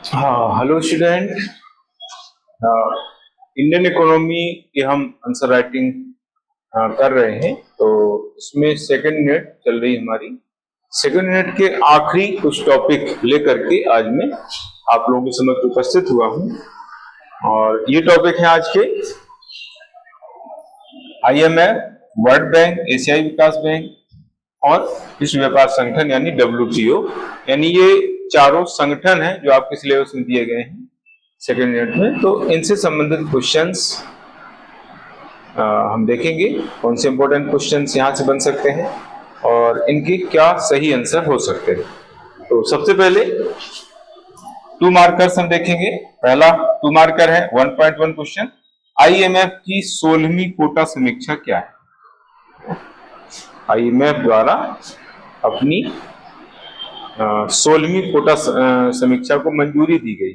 हाँ, hello student. Indian economy की हम आंसर राइटिंग कर रहे हैं। तो इसमें सेकंड यूनिट चल रही हमारी। सेकंड यूनिट के आखिरी कुछ टॉपिक लेकर के आज मैं आप लोगों के समक्ष उपस्थित हुआ हूँ। और ये टॉपिक है आज के IMF, वर्ल्ड बैंक, एशियाई विकास बैंक और विश्व व्यापार संगठन यानी WTO। यानी ये चारों संगठन हैं जो आपके सिलेबस में दिए गए हैं सेकेंड यूनिट में। तो इनसे संबंधित क्वेश्चंस हम देखेंगे, कौन से इंपॉर्टेंट क्वेश्चंस यहाँ से बन सकते हैं और इनके क्या सही आंसर हो सकते हैं। तो सबसे पहले 2 मार्कर्स हम देखेंगे। पहला 2 मार्कर है 1.1 क्वेश्चन, IMF की 16वीं कोटा समीक्षा क्या है। IMF द्वारा अपनी 16वीं कोटा समीक्षा को मंजूरी दी गई।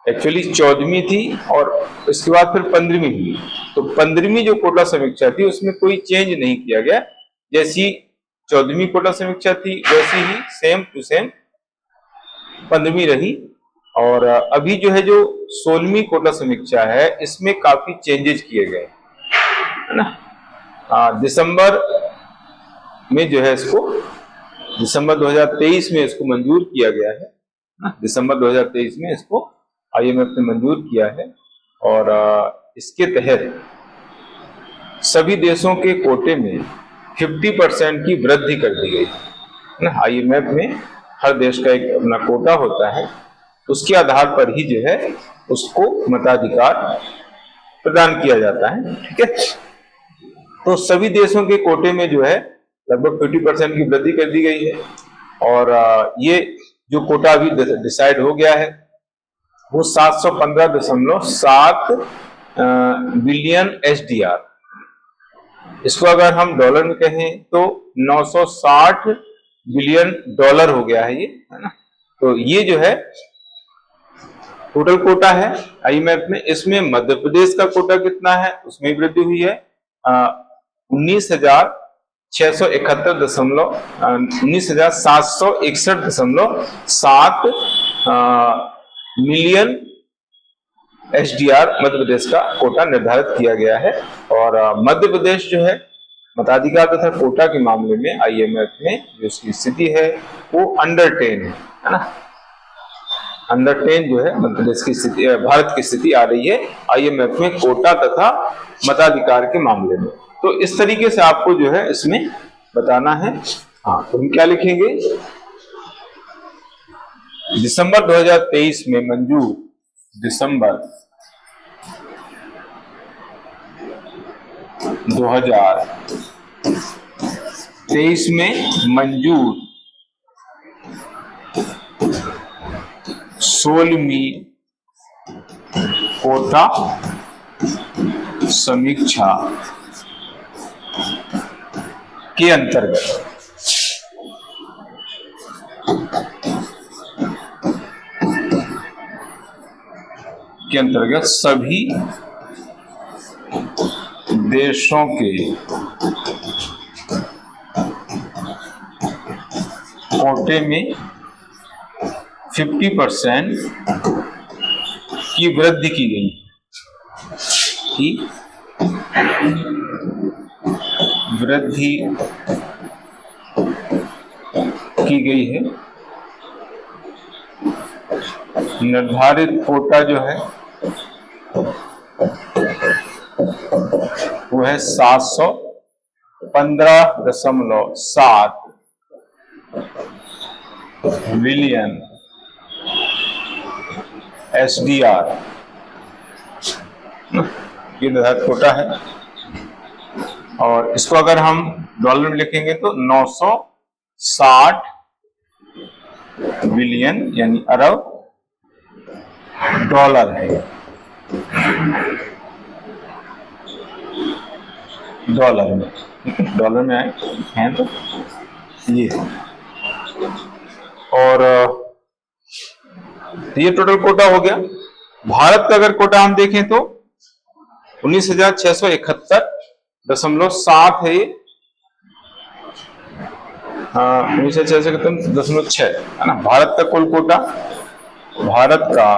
एक्चुअली 14वीं थी और इसके बाद फिर 15वीं हुई। तो 15वीं जो कोटा समीक्षा थी उसमें कोई चेंज नहीं किया गया। जैसी 14वीं कोटा समीक्षा थी वैसी ही सेम टू सेम 15वीं रही। और अभी जो है जो 16वीं कोटा समीक्षा है इसमें काफी चेंजेस किए गए है ना। दिसंबर में जो है इसको दिसंबर 2023 में इसको मंजूर किया गया है ना। दिसंबर 2023 में इसको IMF ने मंजूर किया है और इसके तहत सभी देशों के कोटे में 50% की वृद्धि कर दी गई है ना। IMF में हर देश का एक अपना कोटा होता है, उसके आधार पर ही जो है उसको मताधिकार प्रदान किया जाता है। ठीक है, तो सभी देशों के कोटे में जो है लगभग 50% की वृद्धि कर दी गई है। और ये जो कोटा अभी डिसाइड हो गया है वो 715.7 बिलियन SDR। इसको अगर हम डॉलर में कहें तो 960 बिलियन डॉलर हो गया है ये, है ना। तो ये जो है टोटल कोटा है IMF में। इसमें मध्य प्रदेश का कोटा कितना है उसमें वृद्धि हुई है 19,761.7 मिलियन SDR मध्य प्रदेश का कोटा निर्धारित किया गया है। और मध्य प्रदेश जो है मताधिकार तथा कोटा के मामले में IMF में जो उसकी स्थिति है वो अंडर 10 है ना। अंडर 10 जो है मध्य प्रदेश की स्थिति, भारत की स्थिति आ रही है IMF में कोटा तथा मताधिकार के मामले में। तो इस तरीके से आपको जो है इसमें बताना है। हाँ, तो हम क्या लिखेंगे, दिसंबर 2023 में मंजूर, दिसंबर 2023 में मंजूर 16वीं कोटा समीक्षा के अंतर्गत सभी देशों के कोटे में 50% की वृद्धि की गई है। निर्धारित कोटा जो है वो है 715.7 बिलियन SDR ये निर्धारित कोटा है। और इसको अगर हम डॉलर में लिखेंगे तो 960 बिलियन यानी अरब डॉलर है। डॉलर में आए हैं तो ये। और ये टोटल कोटा हो गया। भारत का अगर कोटा हम देखें तो 19,671.7 है ये। 19,671.6 है ना भारत का कुल कोटा। भारत का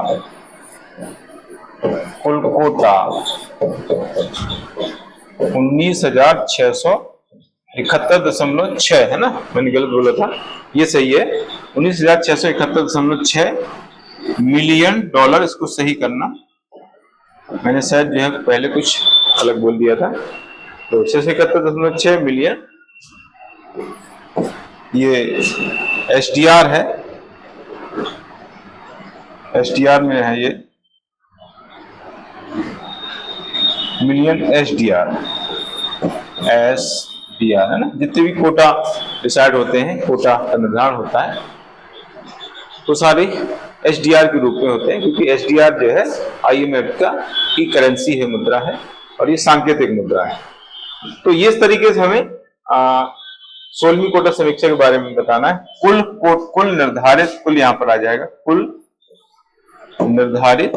कुल कोटा 19,671.6 है ना, मैंने गलत बोला था, ये सही है, 19,671.6 मिलियन डॉलर। इसको सही करना, मैंने शायद जो है पहले कुछ अलग बोल दिया था। तो 671.6 मिलियन ये एसडीआर है, एसडीआर में है ये मिलियन, एसडीआर है ना। जितने भी कोटा डिसाइड होते हैं, कोटा का निर्धारण होता है, तो सारे एसडीआर के रूप में होते हैं, क्योंकि एसडीआर जो है आईएमएफ की करेंसी है, मुद्रा है, और ये सांकेतिक मुद्रा है। तो ये इस तरीके से हमें 16वीं कोटा समीक्षा के बारे में बताना है। कुल निर्धारित, कुल यहां पर आ जाएगा, कुल निर्धारित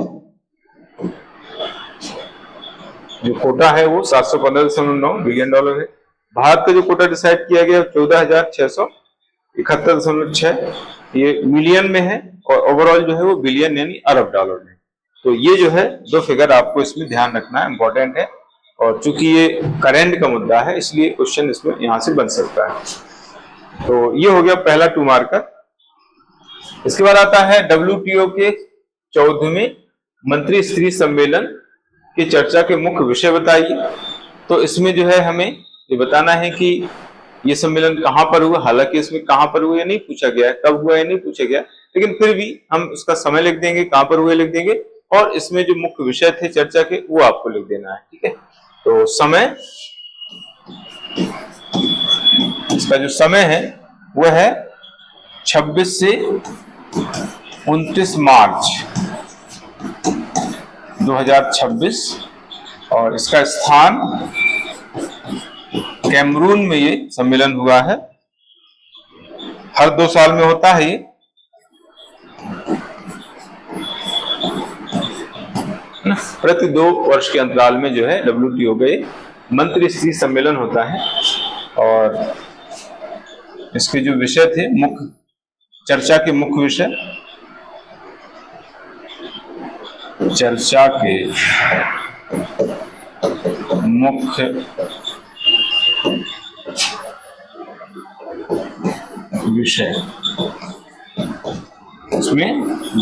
जो कोटा है वो 715.9 बिलियन डॉलर है। भारत का जो कोटा डिसाइड किया गया 14,671.6 ये मिलियन में है, और ओवरऑल जो है वो बिलियन यानी अरब डॉलर में। तो ये जो है दो फिगर आपको इसमें ध्यान रखना है, इंपॉर्टेंट है, और चूंकि ये करेंट का मुद्दा है इसलिए क्वेश्चन इसमें यहां से बन सकता है। तो ये हो गया पहला 2 मार्कर। इसके बाद आता है WTO के 14वें मंत्री स्तरीय सम्मेलन की चर्चा के मुख्य विषय बताइए। तो इसमें जो है हमें ये बताना है कि ये सम्मेलन कहां पर हुआ, हालांकि इसमें कहां पर हुआ ये नहीं पूछा गया, कब हुआ ये नहीं पूछा गया, लेकिन फिर भी हम उसका समय लिख देंगे, कहां पर हुए लिख देंगे, और इसमें जो मुख्य विषय थे चर्चा के वो आपको लिख देना है, ठीक है। तो समय, इसका जो समय है वो है 26 से 29 मार्च 2026, और इसका स्थान कैमरून में ये सम्मेलन हुआ है। हर 2 साल में होता है ये, प्रति 2 वर्ष के अंतराल में जो है WTO के मंत्री स्तरीय सम्मेलन होता है। और इसके जो विषय थे, मुख्य चर्चा के मुख्य विषय, चर्चा के मुख्य विषय, इसमें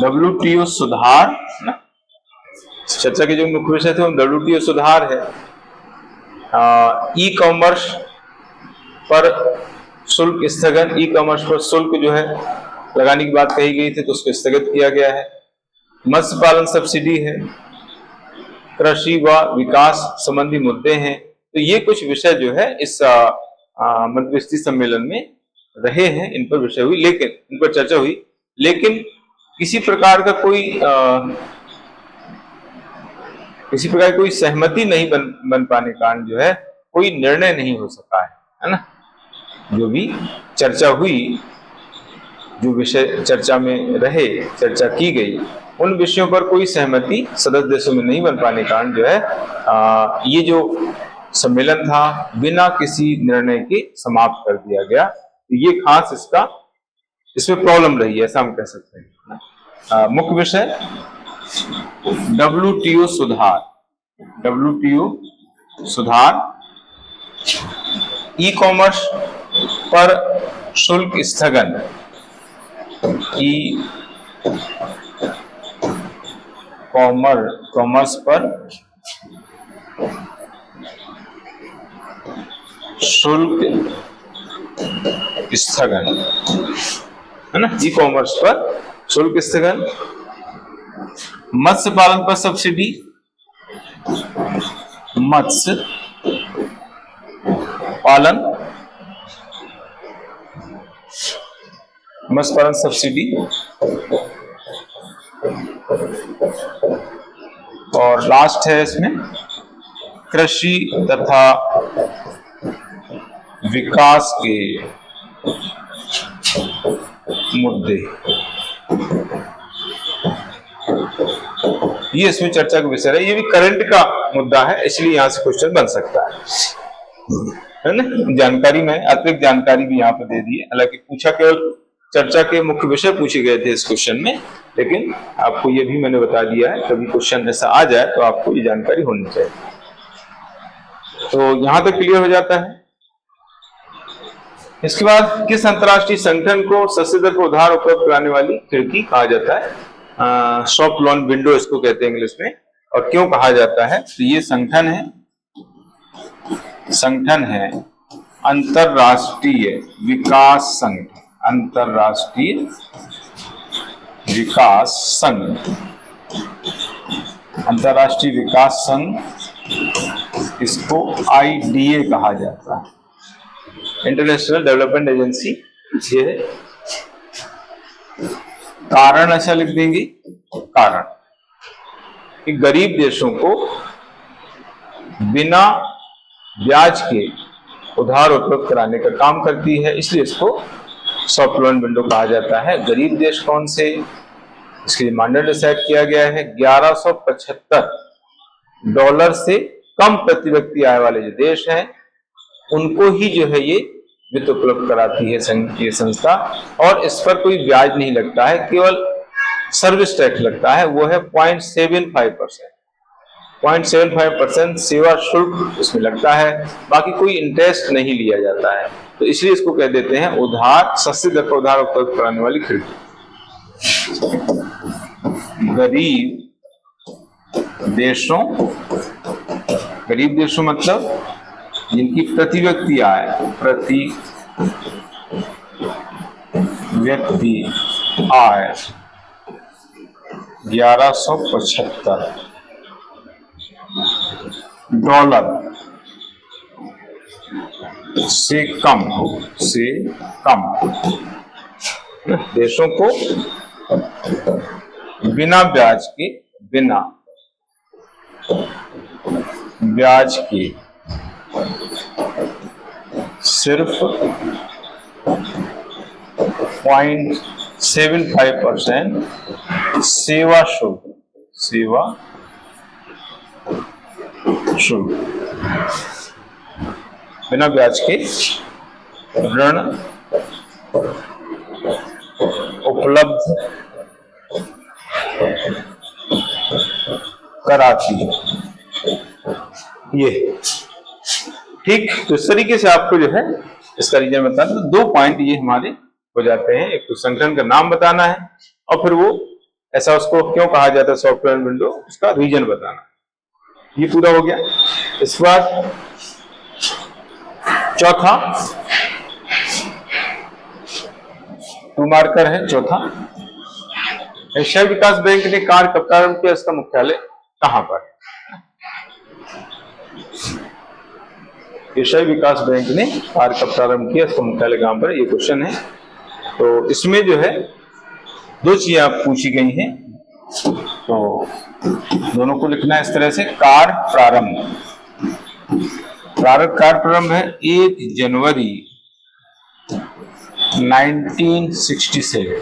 WTO सुधार ना, चर्चा के जो मुख्य विषय थे वो WTO सुधार है, ई कॉमर्स पर शुल्क स्थगन, ई कॉमर्स पर शुल्क जो है लगाने की बात कही गई थी तो उसको स्थगित किया गया है, मत्स्य पालन सब्सिडी है, कृषि व विकास संबंधी मुद्दे हैं। तो ये कुछ विषय जो है इस मंत्री स्तरीय सम्मेलन में रहे हैं, इन पर विषय हुई, लेकिन इन पर चर्चा हुई, लेकिन किसी प्रकार का कोई सहमति नहीं बन पाने के कारण जो है कोई निर्णय नहीं हो सका है ना। जो भी चर्चा हुई, जो विषय चर्चा में रहे, चर्चा की गई, उन विषयों पर कोई सहमति सदस्य देशों में नहीं बन पाने के कारण जो है ये जो सम्मेलन था बिना किसी निर्णय के समाप्त कर दिया गया। तो ये खास इसमें प्रॉब्लम रही है, ऐसा हम कह सकते हैं। मुख्य विषय WTO सुधार, ई कॉमर्स पर शुल्क स्थगन, ई कॉमर्स पर शुल्क स्थगन, है ना, ई कॉमर्स पर शुल्क स्थगन, मत्स्य पालन पर सब्सिडी, मत्स्य पालन सब्सिडी, और लास्ट है इसमें कृषि तथा विकास के मुद्दे। ये इसमें चर्चा का विषय है, ये भी करंट का मुद्दा है, इसलिए यहां से क्वेश्चन बन सकता है ना। जानकारी में अतिरिक्त जानकारी भी यहाँ पर दे दी है, हालांकि पूछा केवल चर्चा के मुख्य विषय पूछे गए थे इस क्वेश्चन में, लेकिन आपको ये भी मैंने बता दिया है, कभी क्वेश्चन ऐसा आ जाए तो आपको ये जानकारी होनी चाहिए। तो यहां तक क्लियर हो जाता है। इसके बाद किस अंतरराष्ट्रीय संगठन को सस्ते दर पर उधार उपलब्ध कराने वाली खिड़की कहा जाता है? सॉफ्ट लोन विंडो इसको कहते हैं इंग्लिश में। और क्यों कहा जाता है? तो ये संगठन है अंतरराष्ट्रीय विकास संघ, अंतरराष्ट्रीय विकास संघ, अंतरराष्ट्रीय विकास संघ, इसको IDA कहा जाता है, इंटरनेशनल डेवलपमेंट एजेंसी। ये कारण ऐसा लिख देंगे, कारण कि गरीब देशों को बिना ब्याज के उधार उपलब्ध कराने का काम करती है, इसलिए इसको सॉफ्ट लोन विंडो कहा जाता है। गरीब देश कौन से? इसके लिए मानदंड डिसाइड किया गया है। $1175 से कम प्रति व्यक्ति आय वाले जो देश हैं उनको ही जो है ये वित्त उपलब्ध कराती है ये संस्था, और इस पर कोई ब्याज नहीं लगता है, केवल सर्विस टैक्स लगता है, वो है 0.75%। 0.75% सेवा शुल्क इसमें लगता है, बाकी कोई इंटरेस्ट नहीं लिया जाता है। तो इसलिए इसको कह देते हैं उधार, सस्ते दर पर उधार उपलब्ध कराने वाली खिड़की। गरीब देशों मतलब जिनकी प्रति व्यक्ति आय, प्रति व्यक्ति आय $1175 से कम देशों को बिना ब्याज के सिर्फ 0.75% सेवा शुल्क बिना ब्याज के ऋण उपलब्ध कराती है। ये ठीक, तो इस तरीके से आपको जो है इसका रीजन बताना। तो 2 पॉइंट ये हमारे हो जाते हैं, एक तो संगठन का नाम बताना है और फिर वो ऐसा उसको क्यों कहा जाता है सॉफ्टवेयर विंडो, उसका रीजन बताना। ये पूरा हो गया। इसके बाद चौथा 2 मार्कर है। चौथा, एशियाई विकास बैंक ने कार्य कब प्रारंभ किया, इसका मुख्यालय कहां पर? एशियाई विकास बैंक ने कार्य कब प्रारंभ किया, इसका मुख्यालय कहां पर? ये क्वेश्चन है। तो इसमें जो है 2 चीजें आप पूछी गई हैं, तो दोनों को लिखना है इस तरह से। कार्य प्रारंभ है 1 जनवरी 1967।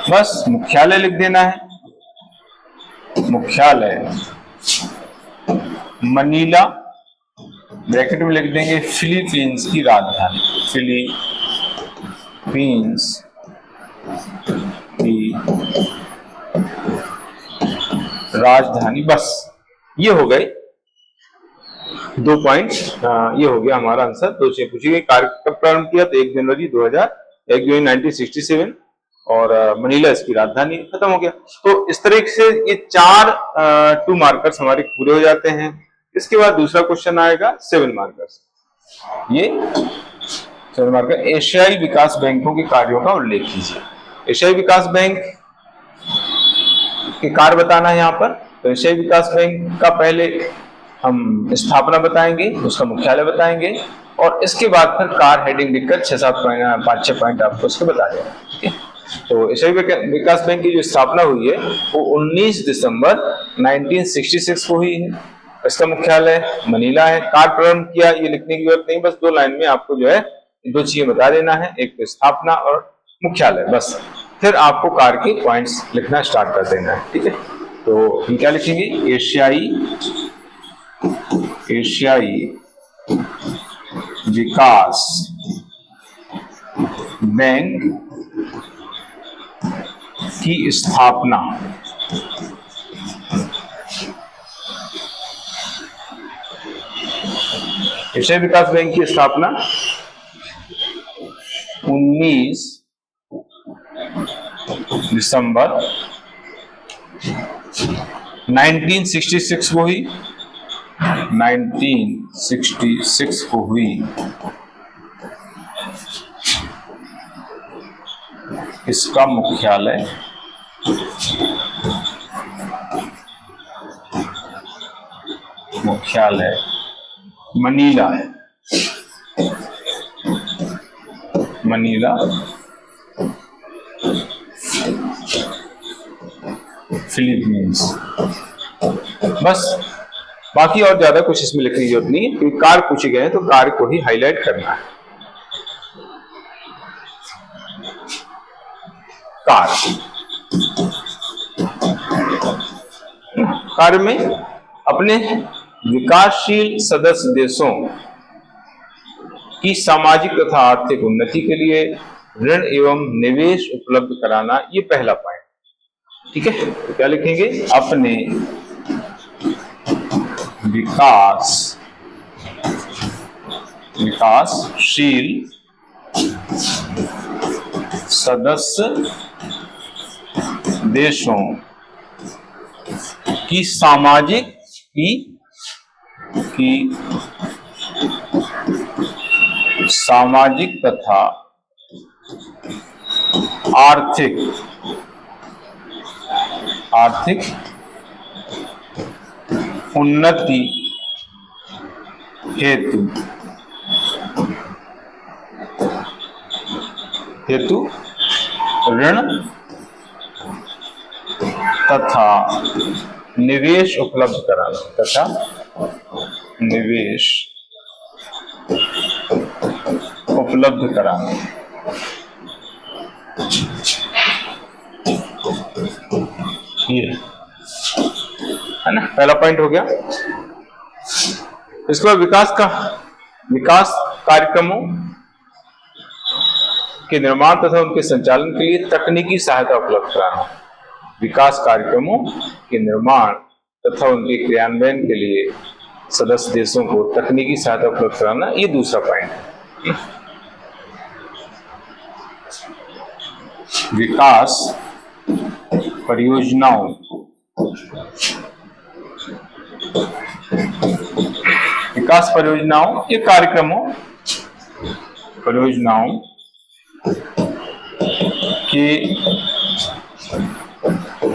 बस मुख्यालय लिख देना है। मुख्यालय मनीला, ब्रैकेट में लिख देंगे फिलीपींस की राजधानी, फिलीपींस की राजधानी। बस ये हो गए 2 पॉइंट, ये हो गया हमारा आंसर। 2 चीजें पूछी गई। कार्य कब प्रारंभ किया, तो 1 जनवरी 1967 और मनीला इसकी राजधानी। खत्म हो गया। तो इस तरीके से ये 4 2 मार्कर्स हमारे पूरे हो जाते हैं। इसके बाद दूसरा क्वेश्चन आएगा 7 मार्कर्स। ये 7 मार्कर, एशियाई विकास बैंकों के कार्यों का उल्लेख कीजिए। एशियाई विकास बैंक के कार्य बताना है यहाँ पर। तो एशियाई विकास बैंक का पहले हम स्थापना बताएंगे, उसका मुख्यालय बताएंगे और इसके बाद फिर कार्य हेडिंग लिखकर 5-6 पॉइंट आपको उसके बता देंगे। ठीक है। तो एशियाई विकास बैंक की जो स्थापना हुई है वो 19 दिसंबर 1966 को हुई है। इसका मुख्यालय मनीला है। कार्य प्रारंभ किया, ये लिखने की जरूरत नहीं, बस 2 लाइन में आपको जो है 2 चीजें बता देना है, एक तो स्थापना और मुख्यालय, बस। फिर आपको कार्य के पॉइंट्स लिखना स्टार्ट कर देना है। ठीक है। तो हम क्या लिखेंगे, एशियाई विकास बैंक की स्थापना एशियाई विकास बैंक की स्थापना 19 दिसंबर 1966 को हुई। 1966 को हुई। इसका मुख्यालय मनीला है। Manila Philippines. बस बाकी और ज्यादा कुछ इसमें लिखने की जरूरत नहीं है, क्योंकि कार्य पूछे गए हैं तो कार्य को ही हाईलाइट करना है। कार्य में अपने विकासशील सदस्य देशों की सामाजिक तथा आर्थिक उन्नति के लिए ऋण एवं निवेश उपलब्ध कराना, ये पहला पॉइंट। ठीक है, तो क्या लिखेंगे? अपने विकासशील सदस्य देशों की सामाजिक तथा आर्थिक उन्नति हेतु ऋण तथा निवेश उपलब्ध कराना ये है ना, पहला पॉइंट हो गया। इसके बाद विकास कार्यक्रमों के निर्माण तथा उनके संचालन के लिए तकनीकी सहायता उपलब्ध कराना। विकास कार्यक्रमों के निर्माण तथा उनके क्रियान्वयन के लिए सदस्य देशों को तकनीकी सहायता उपलब्ध कराना, ये दूसरा पॉइंट है। विकास परियोजनाओं ये परियोजनाओं के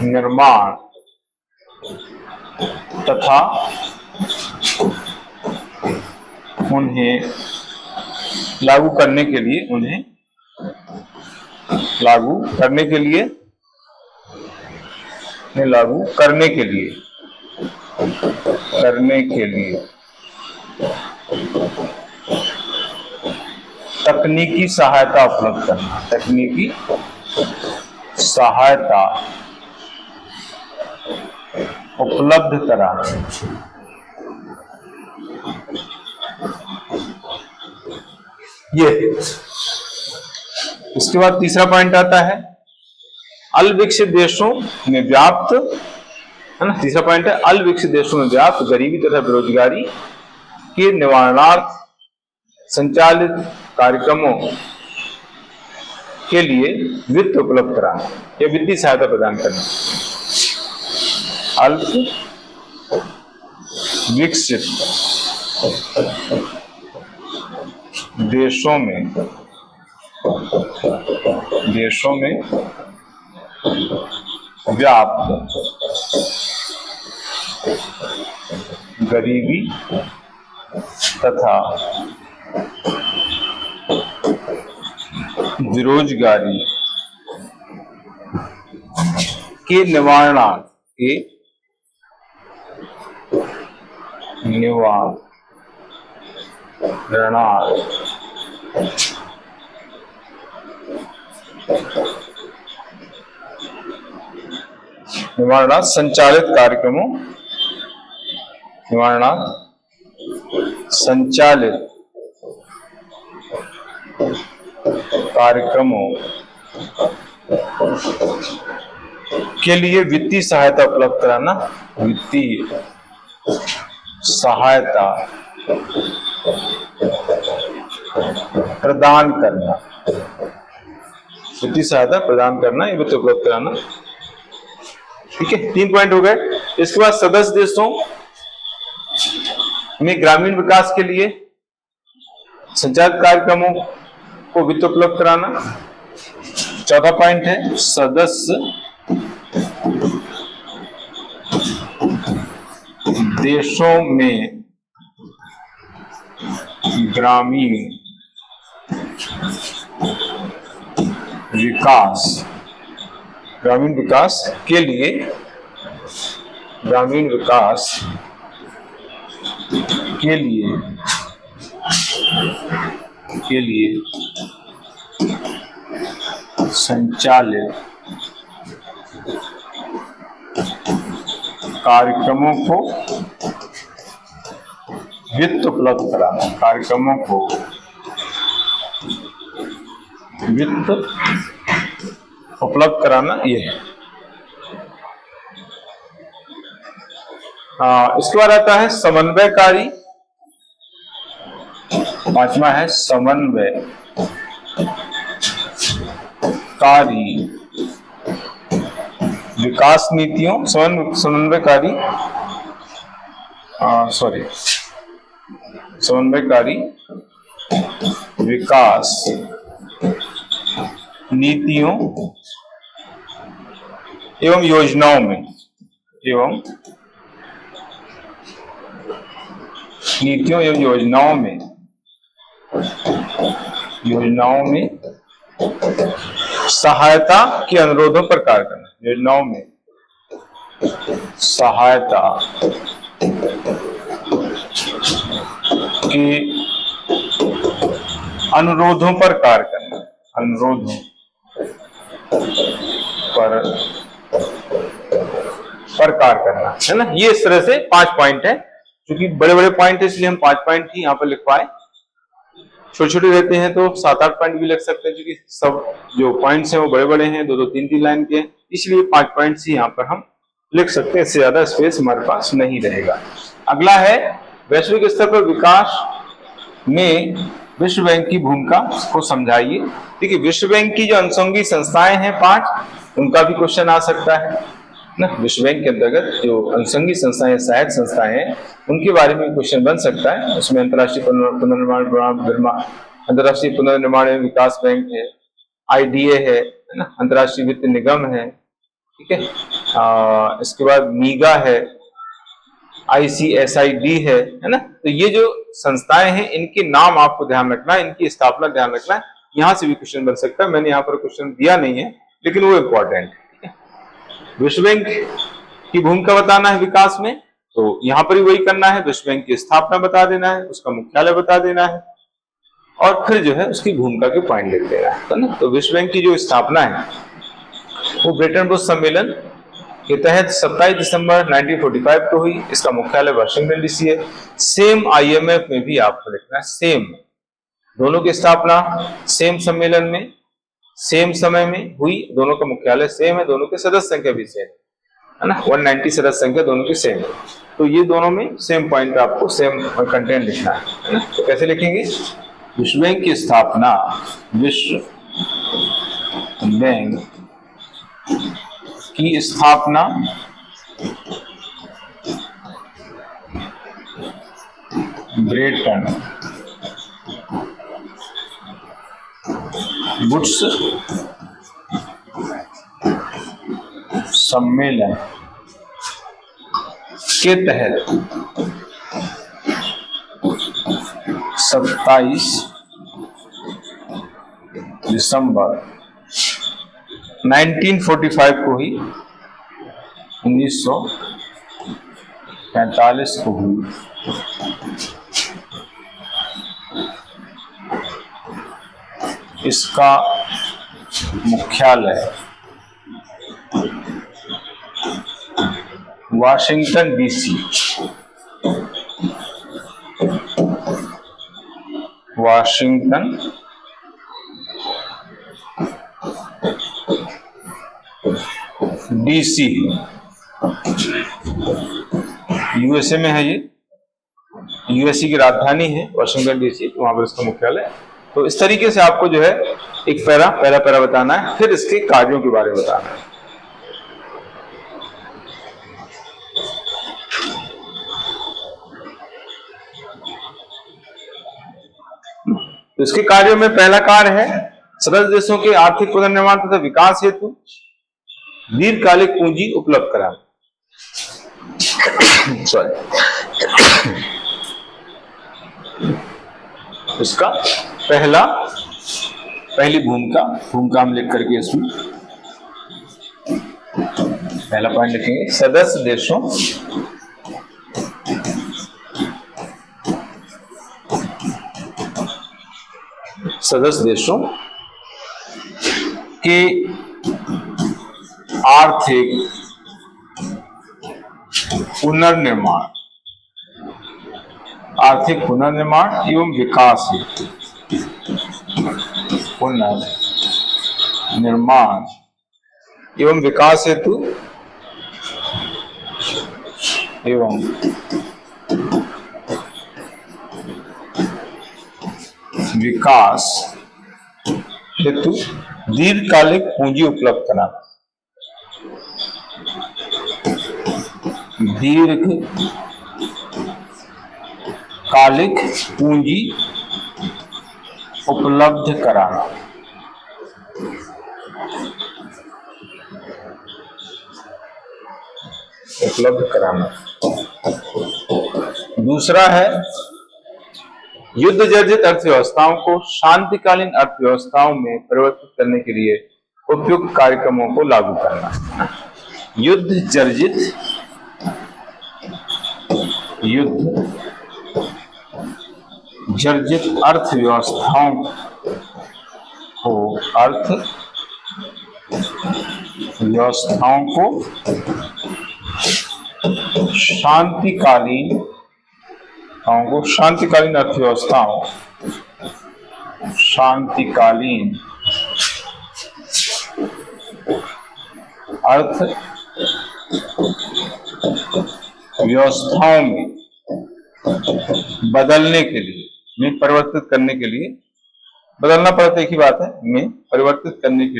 निर्माण तथा उन्हें लागू करने के लिए तकनीकी सहायता उपलब्ध करना। तकनीकी सहायता उपलब्ध कराना। ये इसके बाद तीसरा पॉइंट आता है अल्पविकसित देशों में व्याप्त, है ना, तीसरा पॉइंट है अल्पविकसित देशों में व्याप्त गरीबी तथा बेरोजगारी के निवारणार्थ संचालित कार्यक्रमों के लिए वित्त उपलब्ध कराना या वित्तीय सहायता प्रदान करना। अल्प विकसित देशों में व्याप्त गरीबी तथा बेरोजगारी के निवारणार्थ संचालित कार्यक्रमों के लिए वित्तीय सहायता उपलब्ध कराना, वित्तीय सहायता प्रदान करना, वित्तीय सहायता प्रदान करना, ये वित्त उपलब्ध कराना। ठीक है, 3 पॉइंट हो गए। इसके बाद सदस्य देशों में ग्रामीण विकास के लिए संचालित कार्यक्रमों को वित्त उपलब्ध कराना। 14 पॉइंट है सदस्य देशों में ग्रामीण विकास के लिए संचालित कार्यक्रमों को वित्त उपलब्ध कराना, कार्यक्रमों को वित्त उपलब्ध कराना, ये है। इसके बाद आता है समन्वयकारी। 5वां है समन्वयकारी विकास नीतियों, समन्वयकारी विकास नीतियों एवं योजनाओं में, नीतियों एवं योजनाओं में सहायता के अनुरोधों पर कार्य करना, योजनाओं में सहायता के अनुरोधों पर कार्य करना, अनुरोधों पर कार्य करना, है ना। ये इस तरह से 5 पॉइंट है। क्योंकि बड़े बड़े पॉइंट है इसलिए हम 5 पॉइंट ही यहाँ पर लिखवाए। छोटे छोटे रहते हैं तो 7-8 पॉइंट भी लग सकते हैं, क्योंकि सब जो पॉइंट्स हैं वो बड़े बड़े हैं, 2-2, 3-3 लाइन के, इसलिए 5 पॉइंट्स ही यहाँ पर हम लिख सकते हैं। इससे ज्यादा स्पेस हमारे पास नहीं रहेगा। अगला है वैश्विक स्तर पर विकास में विश्व बैंक की भूमिका को समझाइए। देखिए, विश्व बैंक की जो अनुषंगी संस्थाएं हैं 5, उनका भी क्वेश्चन आ सकता है ना। विश्व बैंक के अंतर्गत जो अनुषंगी संस्थाएं, सहायक संस्थाएं हैं, उनके बारे में क्वेश्चन बन सकता है। उसमें अंतर्राष्ट्रीय पुनर्निर्माण एवं विकास बैंक है, IDA है ना, अंतर्राष्ट्रीय वित्त निगम है, ठीक है। इसके बाद मीगा है, ICSID है ना। तो ये जो संस्थाएं हैं, इनके नाम आपको ध्यान रखना है, इनकी स्थापना ध्यान रखना है। यहां से भी क्वेश्चन बन सकता है। मैंने यहाँ पर क्वेश्चन दिया नहीं है, लेकिन वो इंपॉर्टेंट है। विश्व बैंक की भूमिका बताना है विकास में, तो यहाँ पर भी वही करना है। विश्व बैंक की स्थापना बता देना है, उसका मुख्यालय बता देना है, और फिर जो है उसकी भूमिका के पॉइंट लिख देना है ना। तो विश्व बैंक की जो स्थापना है वो ब्रेटन वुड्स सम्मेलन के तहत 27 दिसंबर 1945 को हुई। इसका मुख्यालय वाशिंगटन DC है। सेम IMF में भी आपको लिखना है, सेम, दोनों की स्थापना सेम सम्मेलन में, सेम समय में हुई। दोनों का मुख्यालय सेम है, दोनों के सदस्य संख्या भी सेम है ना, 190 सदस्य संख्या दोनों की सेम है। तो ये दोनों में सेम पॉइंट, आपको सेम कंटेंट लिखना है ना। तो कैसे लिखेंगे? विश्व बैंक की स्थापना, विश्व बैंक की स्थापना ब्रेटन वुड्स सम्मेलन के तहत 27 दिसंबर 1945 को ही, 1945 को हुई। इसका मुख्यालय Washington DC, Washington DC, USA में है ये, यूएसए की राजधानी है वाशिंगटन DC, तो वहां पर इसका मुख्यालय है। तो इस तरीके से आपको जो है एक पैरा बताना है, फिर इसके कार्यों के बारे में बताना है। तो इसके कार्यों में पहला कार्य है सदस्य देशों के आर्थिक पुनर्निर्माण तथा विकास हेतु दीर्घकालिक पूंजी उपलब्ध कराना। इसका पहली भूमिका हम लिख करके इसमें पहला पॉइंट लिखेंगे, सदस्य देशों के आर्थिक पुनर्निर्माण एवं विकास हेतु पुनर्निर्माण एवं विकास हेतु दीर्घकालिक पूंजी उपलब्ध कराना। दीर्घकालिक पूंजी उपलब्ध कराना। दूसरा है युद्ध जर्जित अर्थव्यवस्थाओं को शांतिकालीन अर्थव्यवस्थाओं में परिवर्तित करने के लिए उपयुक्त कार्यक्रमों को लागू करना। युद्ध जर्जित अर्थव्यवस्थाओं को शांतिकालीन अर्थव्यवस्थाओं में बदलने के लिए, में परिवर्तित करने के लिए, बदलना पड़ता एक ही बात है, में परिवर्तित करने के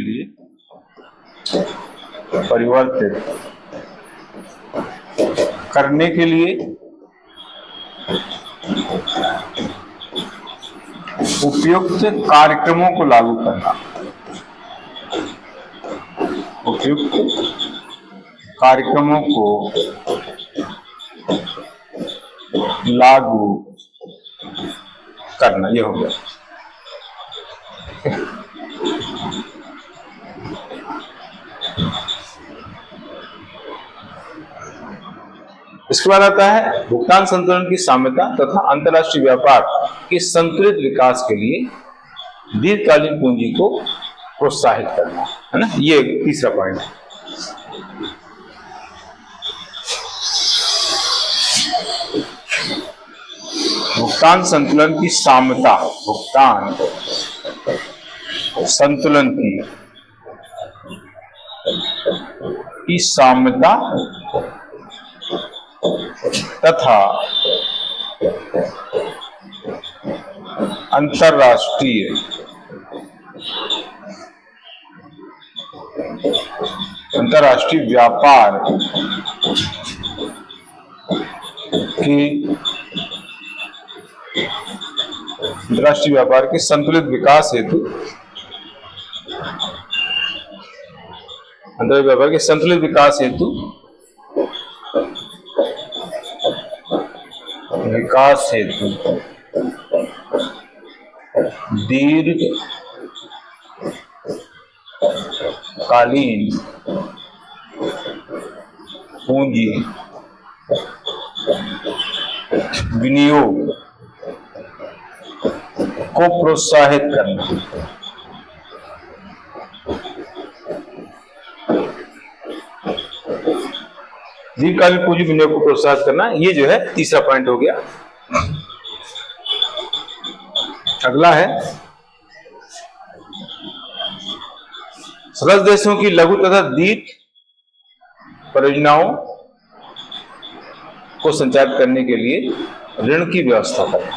लिए, उपयुक्त कार्यक्रमों को लागू करना। ये हो गया। इसके बाद आता है भुगतान संतुलन की साम्यता तथा अंतरराष्ट्रीय व्यापार के संतुलित विकास के लिए दीर्घकालीन पूंजी को प्रोत्साहित करना, है ना। ये तीसरा पॉइंट है। भुगतान संतुलन की साम्यता, तथा अंतरराष्ट्रीय व्यापार के संतुलित विकास हेतु दीर्घकालीन पूंजी विनियोग को प्रोत्साहित करना। दीर्घकालीन पूंजी विनियोग को प्रोत्साहित करना, ये जो है तीसरा पॉइंट हो गया। अगला है सदस्य देशों की लघु तथा परियोजनाओं को संचालित करने के लिए ऋण की व्यवस्था करें।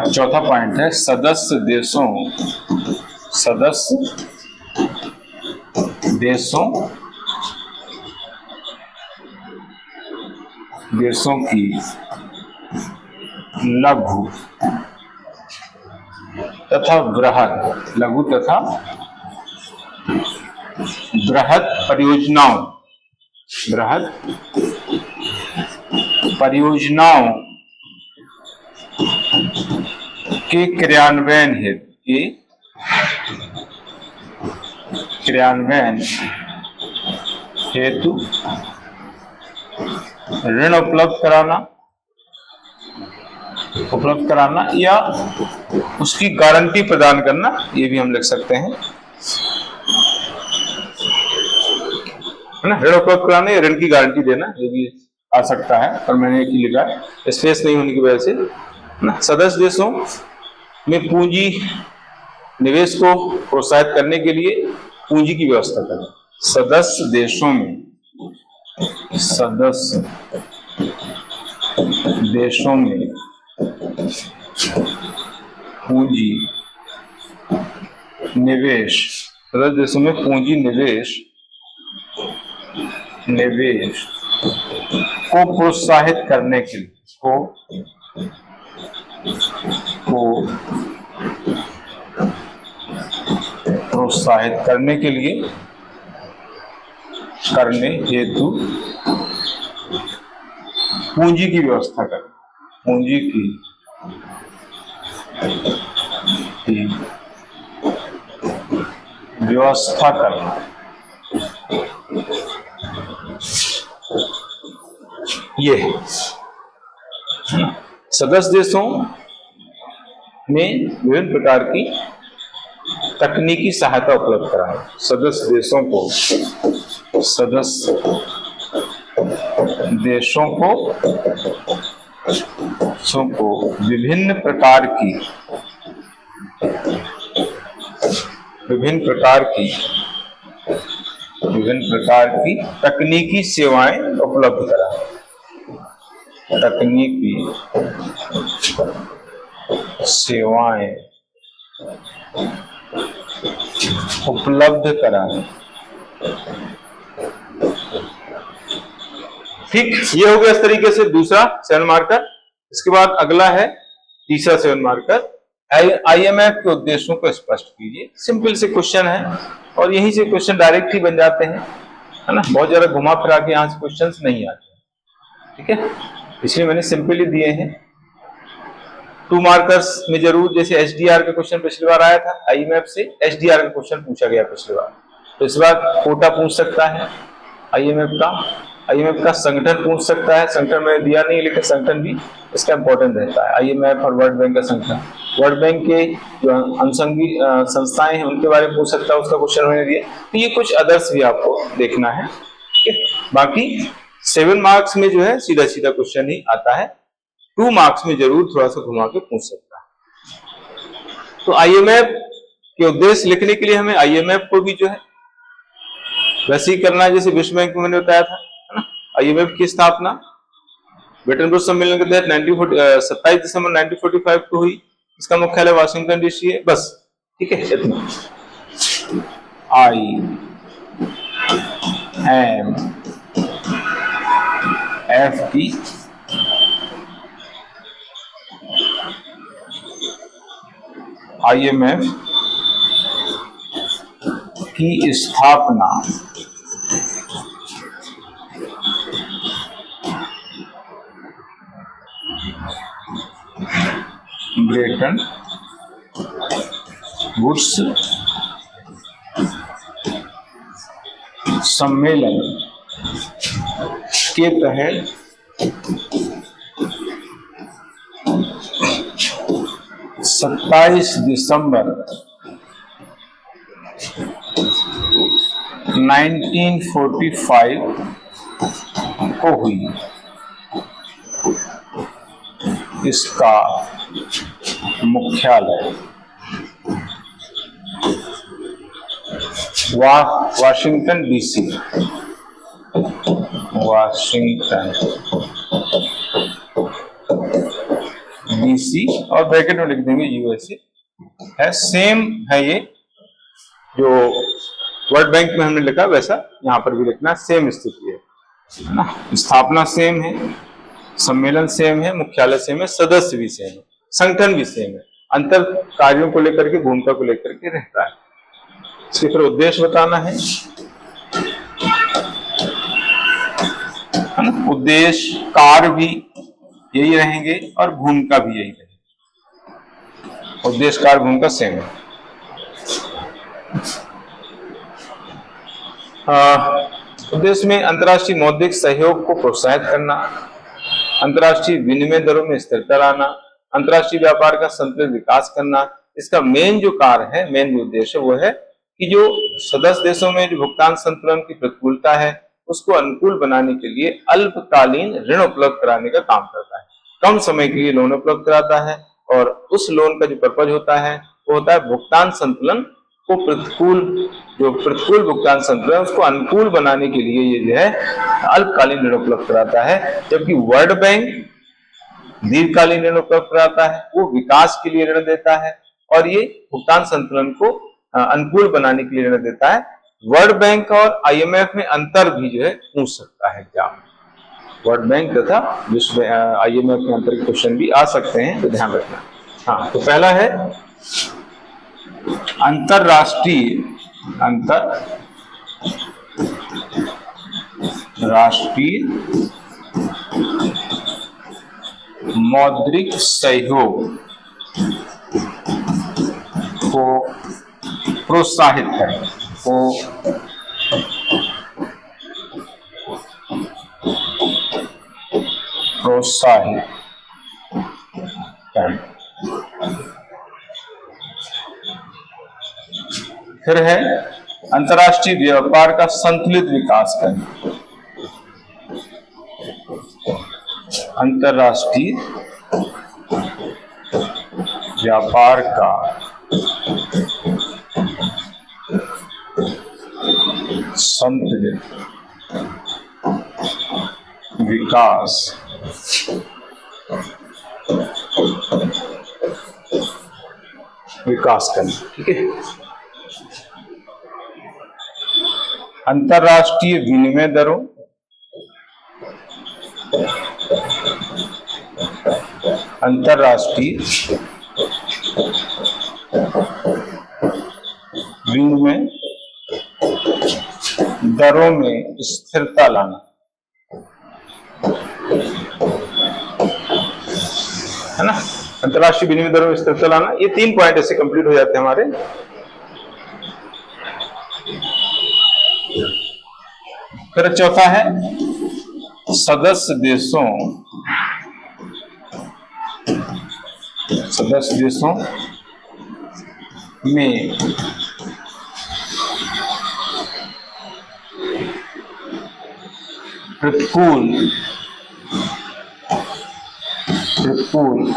चौथा पॉइंट है सदस्य देशों की लघु तथा बृहद परियोजनाओं के क्रियान्वयन हेतु ऋण उपलब्ध कराना या उसकी गारंटी प्रदान करना, ये भी हम लिख सकते हैं, है ना। ऋण उपलब्ध कराना या ऋण की गारंटी देना, ये भी आ सकता है, पर मैंने एक ही लिखा है स्पेस नहीं होने की वजह से, ना। सदस्य देशों में पूंजी निवेश को प्रोत्साहित करने के लिए पूंजी की व्यवस्था करें। सदस्य देशों में पूंजी निवेश को प्रोत्साहित करने के लिए करने हेतु पूंजी की व्यवस्था करें। ये सदस्य देशों में विभिन्न प्रकार की तकनीकी सहायता उपलब्ध कराएं। सदस्य देशों को विभिन्न प्रकार की तकनीकी सेवाएं उपलब्ध कराएं। ठीक, ये हो गया इस तरीके से दूसरा 7 मार्कर। इसके बाद अगला है तीसरा 7 मार्कर, IMF के उद्देश्यों को स्पष्ट कीजिए। सिंपल से क्वेश्चन है और यहीं से क्वेश्चन डायरेक्ट ही बन जाते हैं, है ना। बहुत ज्यादा घुमा फिरा के यहाँ से क्वेश्चंस नहीं आते, ठीक है, इसलिए मैंने सिंपल ही दिए हैं। 2 मार्कर्स में जरूर, जैसे HDR का क्वेश्चन पिछली बार आया था, IMF से HDR का क्वेश्चन पूछा गया पिछली बार, तो इस बार कोटा पूछ सकता है IMF का संगठन पूछ सकता है। संगठन मैंने दिया नहीं, लेकिन संगठन भी इसका इंपॉर्टेंट रहता है। IMF और वर्ल्ड बैंक का संगठन, वर्ल्ड बैंक के जो अनुषंगी संस्थाएं हैं उनके बारे में पूछ सकता है, उसका क्वेश्चन मैंने दिया। तो ये कुछ अदर्स भी आपको देखना है, ठीक है। बाकी 7 मार्क्स में जो है सीधा सीधा क्वेश्चन ही आता है। 2 मार्क्स में जरूर थोड़ा सा घुमा के पूछ सकता है। तो IMF के उद्देश्य लिखने के लिए हमें IMF को भी जो है वैसे ही करना है जैसे विश्व बैंक में मैंने बताया था, है ना। IMF की स्थापना ब्रिटेन वुड्स सम्मेलन के तहत 27 दिसंबर 1945 को हुई। इसका मुख्यालय वाशिंगटन DC है। बस, ठीक है, इतना। IMF की स्थापना ब्रेटन वुड्स सम्मेलन के तहत 27 दिसंबर 1945 को हुई। इसका मुख्यालय वाशिंगटन डीसी, वाशिंगटन डीसी और ब्रैकेट में लिख देंगे यूएसए है। सेम है ये जो वर्ल्ड बैंक में हमने लिखा वैसा यहाँ पर भी लिखना, सेम स्थिति है ना। स्थापना सेम है, सम्मेलन सेम है, मुख्यालय सेम है, सदस्य भी सेम है, संगठन भी सेम है, अंतर कार्यों को लेकर के, भूमिका को लेकर के रहता है। इसके फिर उद्देश्य बताना है ना। उद्देश्य कार्य भी यही रहेंगे और भूमिका भी यही रहेगी। उद्देश्य कार्य भूमिका सेम है। उद्देश्य में अंतर्राष्ट्रीय मौद्रिक सहयोग को प्रोत्साहित करना, अंतर्राष्ट्रीय विनिमय दरों में स्थिरता लाना, अंतर्राष्ट्रीय व्यापार का संतुलित विकास करना। इसका मेन जो कार्य है, मेन जो उद्देश्य वो है कि जो सदस्य देशों में जो भुगतान संतुलन की प्रतिकूलता है उसको अनुकूल बनाने के लिए अल्पकालीन ऋण उपलब्ध कराने का काम करता है। कम समय के लिए लोन उपलब्ध कराता है और उस लोन का जो पर्पज होता है वो होता है भुगतान संतुलन को प्रतिकूल भुगतान संतुलन उसको अनुकूल बनाने के लिए ये जो है अल्पकालीन ऋण उपलब्ध कराता है। जबकि वर्ल्ड बैंक दीर्घकालीन ऋण उपलब्ध कराता है, वो विकास के लिए ऋण देता है और ये भुगतान संतुलन को अनुकूल बनाने के लिए ऋण देता है। वर्ल्ड बैंक और आईएमएफ में अंतर भी जो है पूछ सकता है एग्जाम। वर्ल्ड बैंक तथा विश्व आईएमएफ में अंतर के क्वेश्चन भी आ सकते हैं, तो ध्यान रखना। हाँ, तो पहला है अंतरराष्ट्रीय मौद्रिक सहयोग को प्रोत्साहित करें, फिर है अंतर्राष्ट्रीय व्यापार का संतुलित विकास करें, अंतर्राष्ट्रीय व्यापार का संतुलित विकास करना। ठीक है। अंतर्राष्ट्रीय विनिमय दरों, अंतर्राष्ट्रीय विनिमय दरों में स्थिरता लाना, है ना। अंतर्राष्ट्रीय विनिमय दरों में स्थिरता लाना, ये 3 पॉइंट ऐसे कंप्लीट हो जाते हैं हमारे। फिर चौथा है सदस्य देशों में प्रतिकूल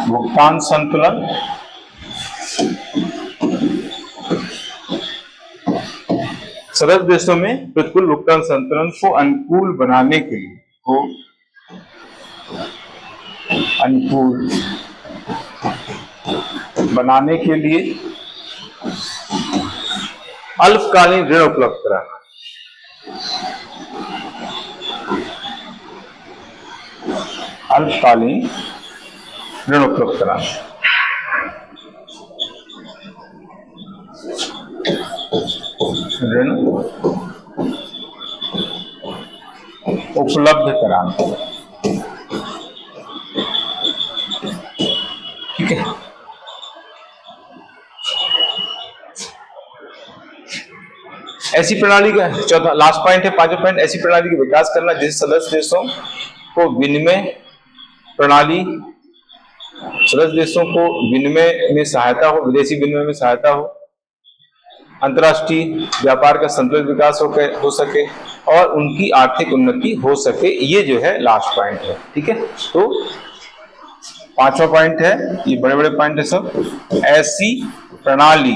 भुगतान संतुलन सदस्य देशों में प्रतिकूल भुगतान संतुलन को अनुकूल बनाने के लिए अल्पकालीन ऋण उपलब्ध कराना, अल्पकालीन ऋण उपलब्ध कराना। ऋण उपलब्ध कराना। ठीक है। ऐसी प्रणाली का चौथा लास्ट पॉइंट है, 5वां पॉइंट, ऐसी प्रणाली का विकास करना जिस सदस्य देशों को विनिमय में सहायता हो, विदेशी विनिमय में सहायता हो, अंतर्राष्ट्रीय व्यापार का संतुलित विकास हो सके और उनकी आर्थिक उन्नति हो सके। ये जो है लास्ट पॉइंट है। ठीक है। तो पांचवा पॉइंट है, ये बड़े बड़े पॉइंट है सब। ऐसी प्रणाली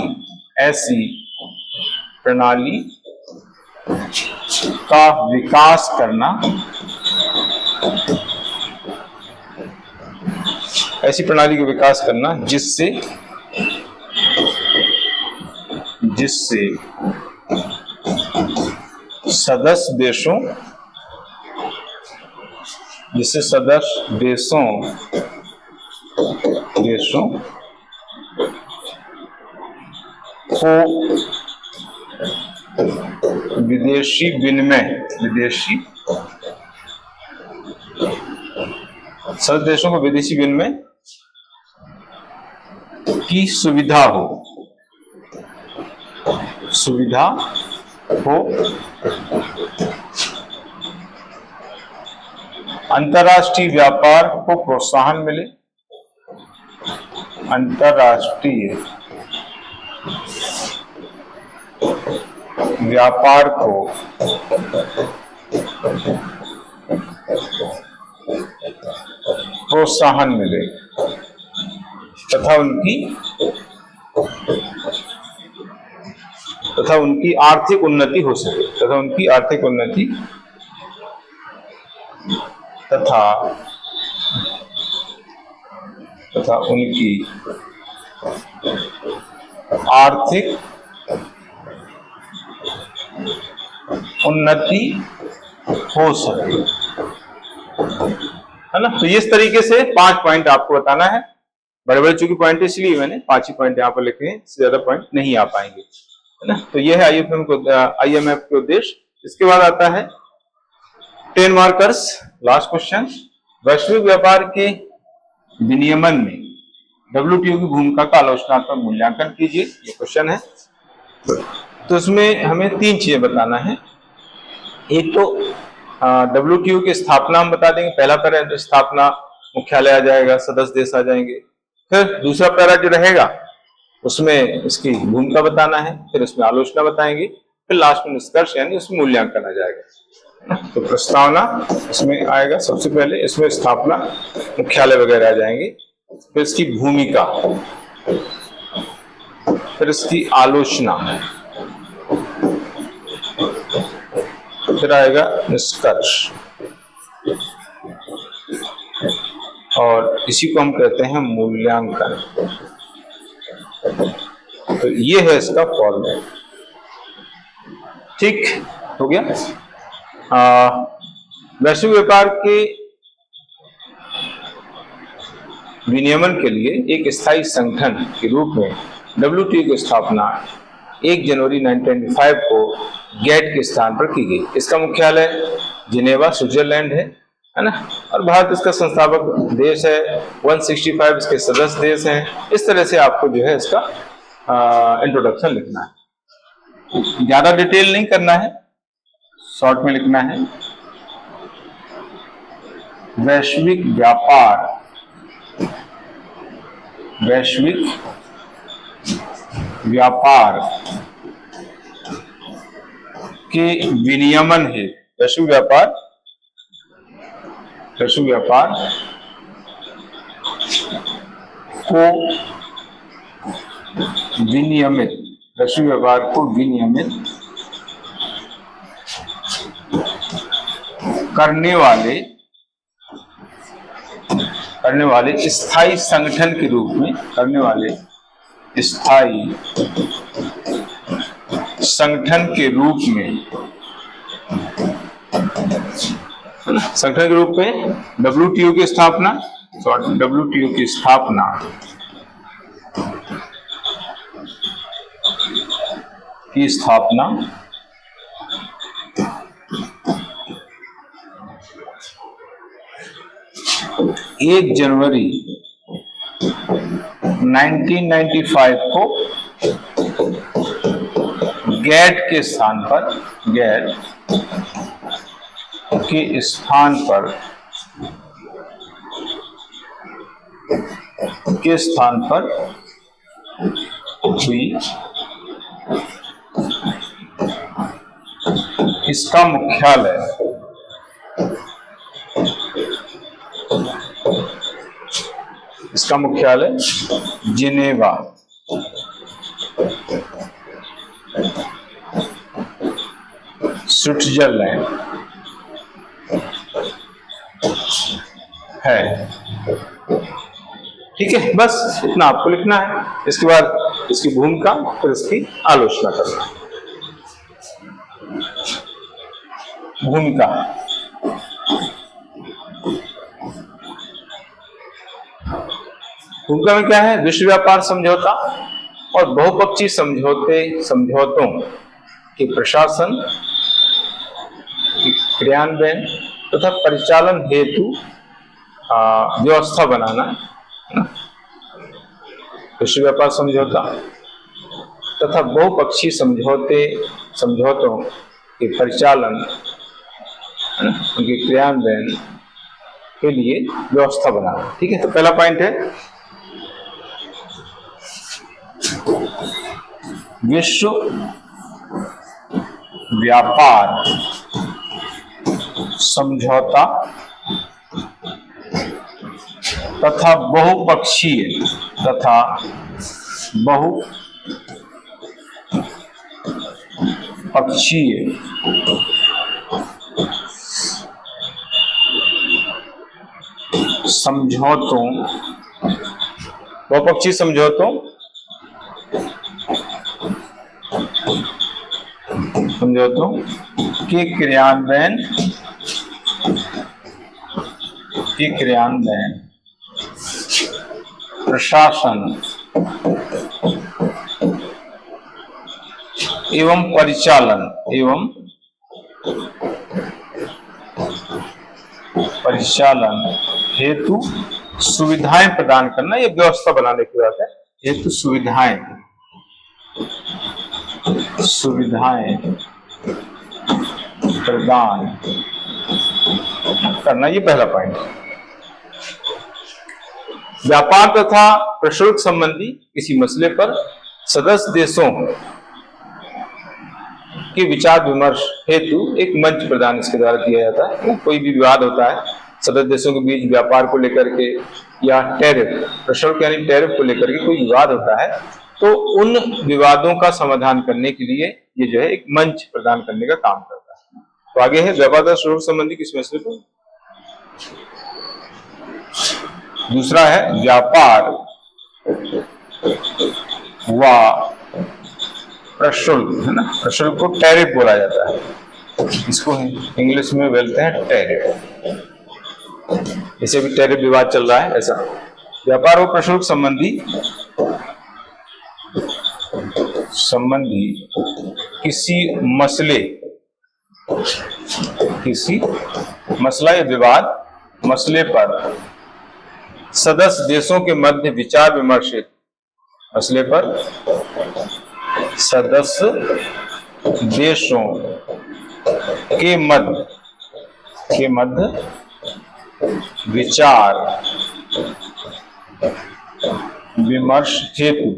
का विकास करना, ऐसी प्रणाली का विकास करना जिससे सदस्य देशों को विदेशी विनिमय, सदस्य देशों को विदेशी विनिमय की सुविधा हो, अंतर्राष्ट्रीय व्यापार को प्रोत्साहन मिले, अंतर्राष्ट्रीय व्यापार को प्रोत्साहन मिले तथा उनकी आर्थिक उन्नति हो सके, तथा उनकी आर्थिक उन्नति हो सके, है ना। तो इस तरीके से 5 पॉइंट आपको बताना है। बड़े बड़े चूंकि पॉइंट इसलिए मैंने 5 ही पॉइंट यहाँ पर लिखे हैं, इससे ज्यादा पॉइंट नहीं आ पाएंगे, है ना। तो यह है IMF के उद्देश्य। इसके बाद आता है 10 मार्कर्स, लास्ट क्वेश्चन। वैश्विक व्यापार के विनियमन में WTO की भूमिका का आलोचनात्मक मूल्यांकन कीजिए, ये क्वेश्चन है। तो इसमें हमें 3 चीजें बताना है। एक तो WTO की स्थापना हम बता देंगे, पहला पैरा तो स्थापना, मुख्यालय आ जाएगा, सदस्य देश आ जाएंगे। फिर दूसरा पैरा जो रहेगा उसमें इसकी भूमिका बताना है, फिर उसमें आलोचना बताएंगे, फिर लास्ट में निष्कर्ष यानी उसमें मूल्यांकन आ जाएगा। तो प्रस्तावना इसमें आएगा सबसे पहले, इसमें स्थापना, मुख्यालय वगैरह आ जाएंगे, फिर इसकी भूमिका, फिर इसकी आलोचना, फिर आएगा निष्कर्ष, और इसी को हम कहते हैं मूल्यांकन। तो ये है इसका फॉर्मेट। ठीक हो गया। वैश्विक व्यापार के विनियमन के लिए एक स्थायी संगठन के रूप में WTO की स्थापना 1 जनवरी 1995 को गेट के स्थान पर की गई। इसका मुख्यालय जिनेवा, स्विट्जरलैंड है ना। और भारत इसका संस्थापक देश है। 165 इसके सदस्य देश हैं। इस तरह से आपको जो है इसका इंट्रोडक्शन लिखना है, ज्यादा डिटेल नहीं करना है, शॉर्ट में लिखना है। वैश्विक व्यापार के विनियमन है, वैश्विक व्यापार को विनियमित, वैश्विक व्यापार को विनियमित करने वाले स्थायी संगठन के रूप में, WTO की स्थापना, की स्थापना 1 जनवरी 1995 को गेट के स्थान पर हुई। इसका मुख्यालय इसका मुख्यालय जिनेवा, स्विट्जरलैंड है। ठीक है, बस इतना आपको लिखना है। इसके बाद इसकी भूमिका, फिर इसकी आलोचना करना। भूमिका, भूमिका में क्या है? विश्व व्यापार समझौता और बहुपक्षीय समझौतों के प्रशासन, क्रियान्वयन तथा परिचालन हेतु व्यवस्था बनाना, विश्व व्यापार समझौता तथा बहुपक्षीय समझौतों के परिचालन, उनके क्रियान्वयन के लिए व्यवस्था बनाना। ठीक है, तो पहला पॉइंट है विश्व व्यापार समझौता तथा बहुपक्षीय समझौतों, बहुपक्षीय समझौतों के क्रियान्वयन प्रशासन एवं परिचालन हेतु सुविधाएं प्रदान करना। ये व्यवस्था बनाने की बात है। हेतु सुविधाएं प्रदान करना, ये पहला पॉइंट है। व्यापार तथा प्रशुल्क संबंधी किसी मसले पर सदस्य देशों के विचार विमर्श हेतु एक मंच प्रदान इसके द्वारा किया जाता है। कोई भी विवाद होता है सदस्य देशों के बीच व्यापार को लेकर के, या टैरिफ, प्रशुल्क यानी टैरिफ को लेकर के कोई विवाद होता है, तो उन विवादों का समाधान करने के लिए ये जो है एक मंच प्रदान करने का काम करता है। तो आगे है व्यापार तथा प्रशुल्क संबंधी किसी मसले पर। दूसरा है व्यापार व प्रशुल्क, है ना, प्रशुल्क को टैरिफ बोला जाता है, इसको इंग्लिश में बोलते हैं टैरिफ। इसे भी टैरिफ विवाद चल रहा है ऐसा। व्यापार व प्रशुल्क संबंधी किसी मसला या विवाद मसले पर सदस्य देशों के मध्य विचार विमर्श मसले पर सदस्य देशों के मध्य विचार विमर्श हेतु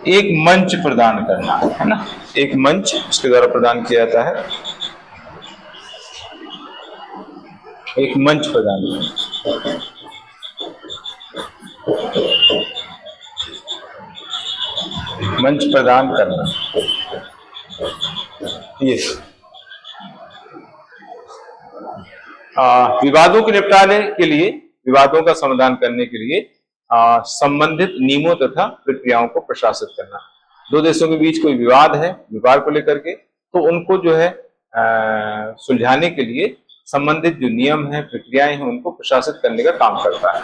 एक मंच प्रदान करना, है ना, एक मंच इसके द्वारा प्रदान किया जाता है। एक मंच प्रदान करना, मंच प्रदान करना, ये विवादों के निपटारे के लिए, विवादों का समाधान करने के लिए संबंधित नियमों तथा प्रक्रियाओं को प्रशासित करना। दो देशों के बीच कोई विवाद है व्यापार को लेकर के, तो उनको जो है सुलझाने के लिए संबंधित जो नियम है, प्रक्रियाएं हैं, उनको प्रशासित करने का काम करता है।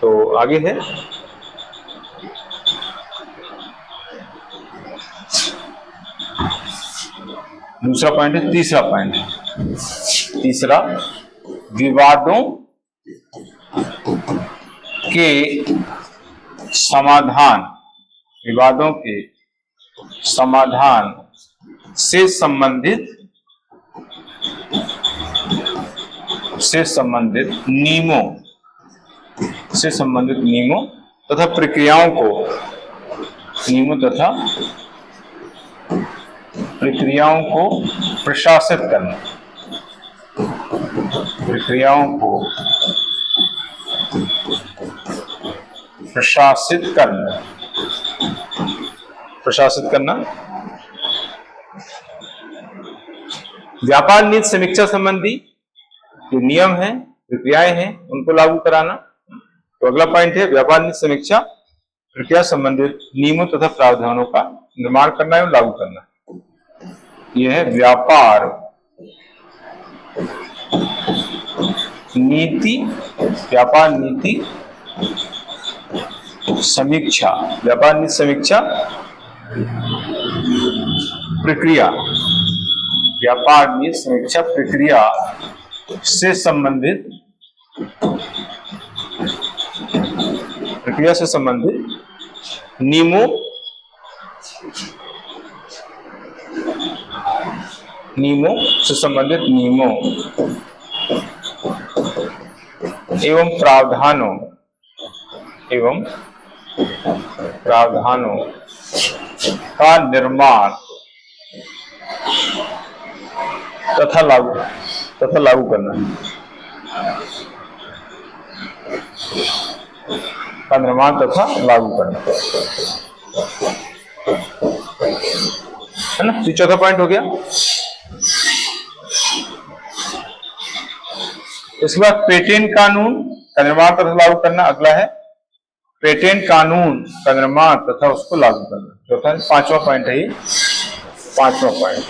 तो आगे है दूसरा पॉइंट है, तीसरा पॉइंट है, तीसरा विवादों के समाधान से संबंधित नियमों तथा प्रक्रियाओं को प्रशासित करना, प्रशासित करना, प्रशासित करना। व्यापार नीति समीक्षा संबंधी जो नियम है, प्रक्रियाएं हैं, उनको लागू कराना। तो अगला पॉइंट है व्यापार नीति समीक्षा प्रक्रिया संबंधित नियमों तथा प्रावधानों का निर्माण करना एवं लागू करना। यह है व्यापार नीति, व्यापार नीति समीक्षा, व्यापार नीति समीक्षा प्रक्रिया, व्यापार नीति समीक्षा प्रक्रिया से संबंधित, प्रक्रिया से संबंधित नियमों, नियमों से संबंधित नियमों एवं प्रावधानों, एवं प्रावधानों का निर्माण तथा लागू करना, का निर्माण तथा लागू करना, है ना। तो चौथा पॉइंट हो गया। इसके बाद पेटेंट कानून का निर्माण तथा लागू करना अगला है। पेटेंट कानून का निर्माण तथा उसको लागू करना चौथा, पांचवा पॉइंट है ये, पांचवा पॉइंट।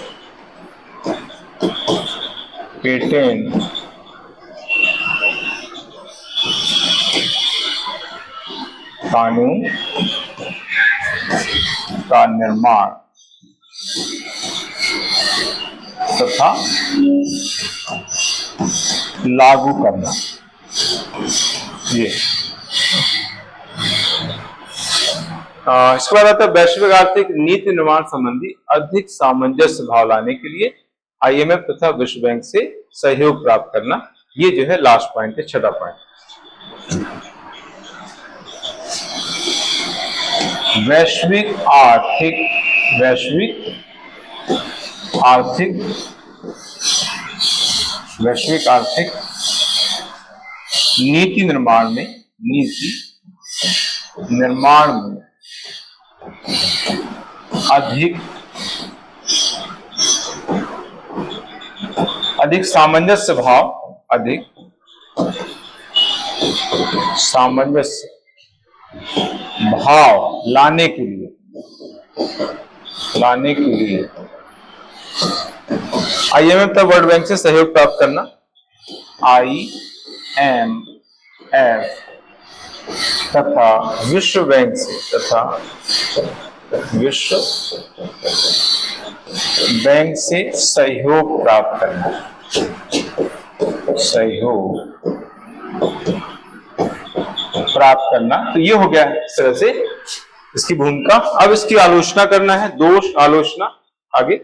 पेटेंट कानून का निर्माण तथा लागू करना। ये इसके बाद आता है वैश्विक आर्थिक नीति निर्माण संबंधी अधिक सामंजस्य भाव लाने के लिए आईएमएफ तथा विश्व बैंक से सहयोग प्राप्त करना। ये जो है लास्ट पॉइंट है, छठा पॉइंट। वैश्विक आर्थिक, वैश्विक आर्थिक, वैश्विक आर्थिक नीति निर्माण में, नीति निर्माण में अधिक सामंजस्य भाव, अधिक सामंजस्य भाव लाने के लिए, लाने के लिए आईएमएफ तथा वर्ल्ड बैंक से सहयोग प्राप्त करना। आईएमएफ तथा विश्व बैंक से, तथा विश्व बैंक से सहयोग प्राप्त करना, सहयोग प्राप्त करना। तो ये हो गया इस तरह से इसकी भूमिका। अब इसकी आलोचना करना है, दोष आलोचना। आगे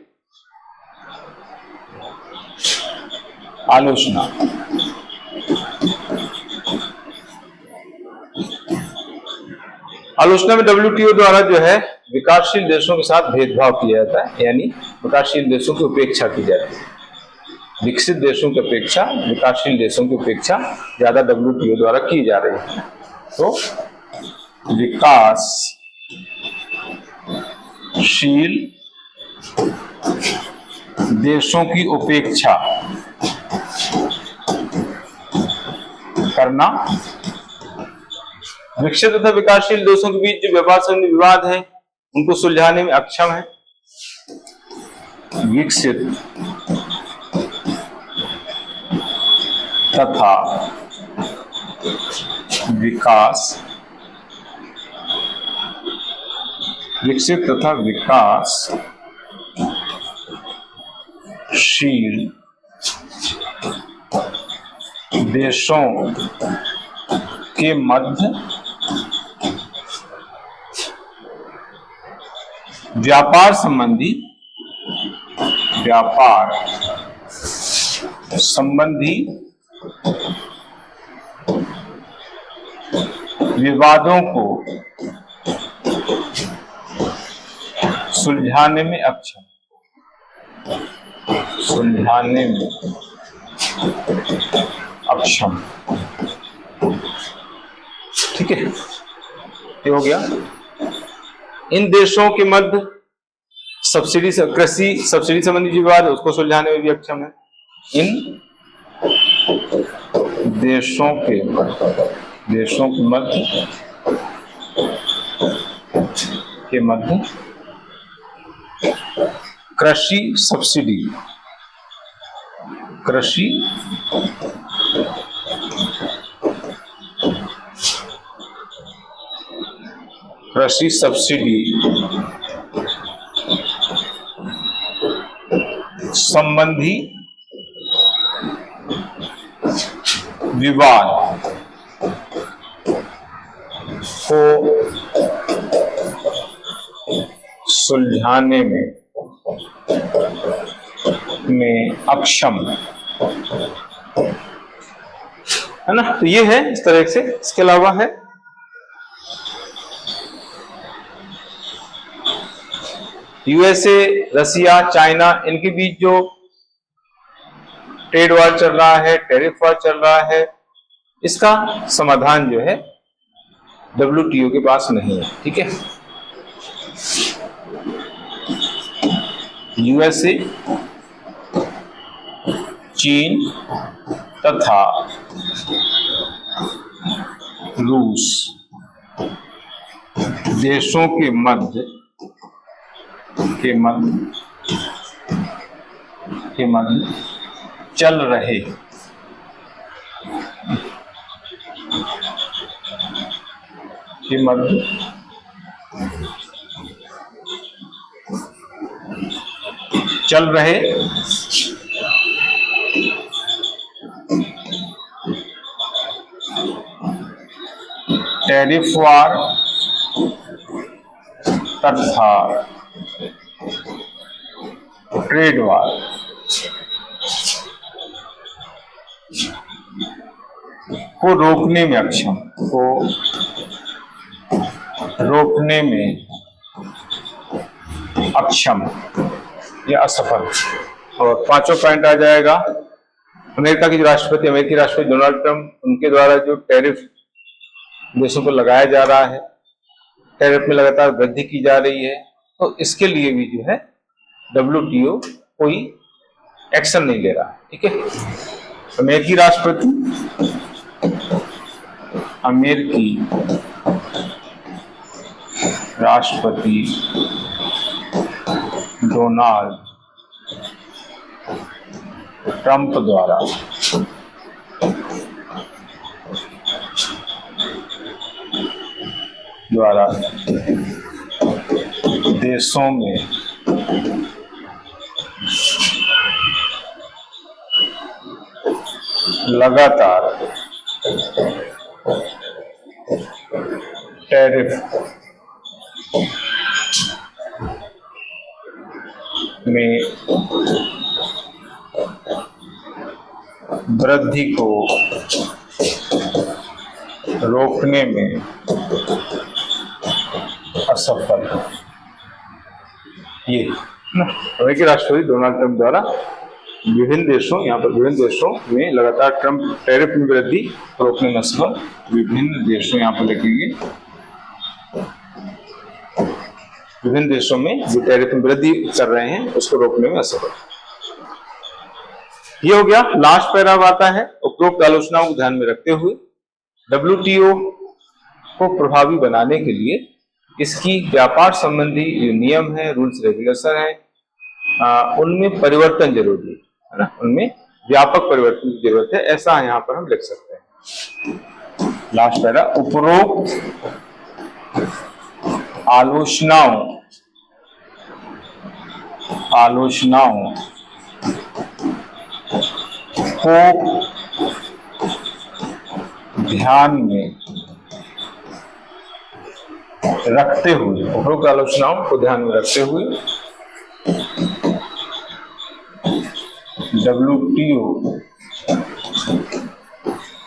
आलोचना, आलोचना में डब्ल्यूटीओ द्वारा जो है विकासशील देशों के साथ भेदभाव किया जाता है, यानी विकासशील देशों की उपेक्षा की जाती है। विकसित देशों की अपेक्षा विकासशील देशों की उपेक्षा ज्यादा डब्ल्यूटीओ द्वारा की जा रही है। तो विकासशील देशों की उपेक्षा करना, विकसित तथा विकासशील देशों के बीच जो व्यापार संबंधी विवाद है उनको सुलझाने में अक्षम है। विकसित तथा विकास, विकसित तथा विकासशील देशों के मध्य व्यापार संबंधी विवादों को सुलझाने में अक्षम, सुलझाने में अक्षम। ठीक है, ये हो गया। इन देशों के मध्य सब्सिडी कृषि सब्सिडी संबंधी जो विवाद है उसको सुलझाने में भी अक्षम है। इन देशों के मध्य कृषि सब्सिडी संबंधी विवाद को सुलझाने में अक्षम है ना। तो ये है इस तरह से। इसके अलावा है यूएसए, रसिया, चाइना, इनके बीच जो ट्रेड वार चल रहा है, टैरिफ वार चल रहा है, इसका समाधान जो है WTO के पास नहीं है। ठीक है, यूएसए, चीन तथा रूस देशों के मध्य चल रहे टैरिफ वार तथा ट्रेड वार को रोकने में अक्षम या असफल। और पांचों पॉइंट आ जाएगा अमेरिकी राष्ट्रपति डोनाल्ड ट्रंप, उनके द्वारा जो टैरिफ देशों को लगाया जा रहा है, टैरिफ में लगातार वृद्धि की जा रही है, तो इसके लिए भी जो है WTO कोई एक्शन नहीं ले रहा। ठीक है, अमेरिकी राष्ट्रपति डोनाल्ड ट्रंप द्वारा देशों में लगातार टैरिफ में वृद्धि को रोकने में असफल। ये अमेरिकी राष्ट्रपति डोनाल्ड ट्रंप द्वारा विभिन्न देशों में लगातार ट्रंप टैरिफ में वृद्धि रोकने में असफल। विभिन्न देशों यहाँ पर लिखेंगे, विभिन्न देशों में जो टैरिफ में वृद्धि कर रहे हैं उसको रोकने में असफल। ये हो गया। लास्ट पैराग्राफ आता है, उपरोक्त आलोचनाओं को ध्यान में रखते हुए WTO को प्रभावी बनाने के लिए इसकी व्यापार संबंधी जो नियम है, रूल्स रेगुलेशन है, उनमें परिवर्तन जरूरी है ना, उनमें व्यापक परिवर्तन की जरूरत है, ऐसा यहाँ पर हम लिख सकते हैं। लास्ट पैरा, उपरोक्त आलोचनाओं को ध्यान में रखते हुए WTO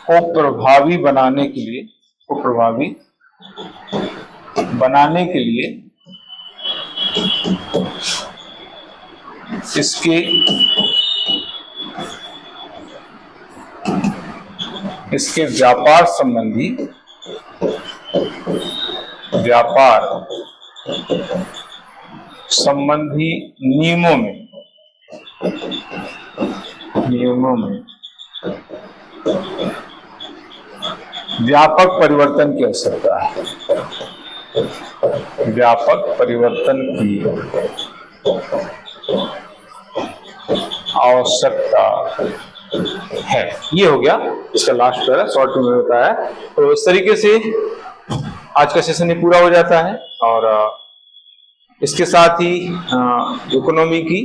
को प्रभावी बनाने के लिए इसके व्यापार संबंधी व्यापार संबंधी नियमों में व्यापक परिवर्तन की आवश्यकता है। व्यापक परिवर्तन की आवश्यकता है। ये हो गया इसका लास्ट पैरा, शॉर्ट में बताया। तो इस तरीके से आज का सेशन ये पूरा हो जाता है और इसके साथ ही इकोनॉमी की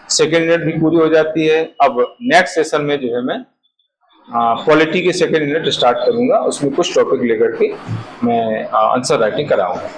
सेकेंड यूनिट भी पूरी हो जाती है। अब नेक्स्ट सेशन में जो है मैं पॉलिटी की सेकेंड यूनिट स्टार्ट करूंगा, उसमें कुछ टॉपिक लेकर के मैं आंसर राइटिंग कराऊंगा।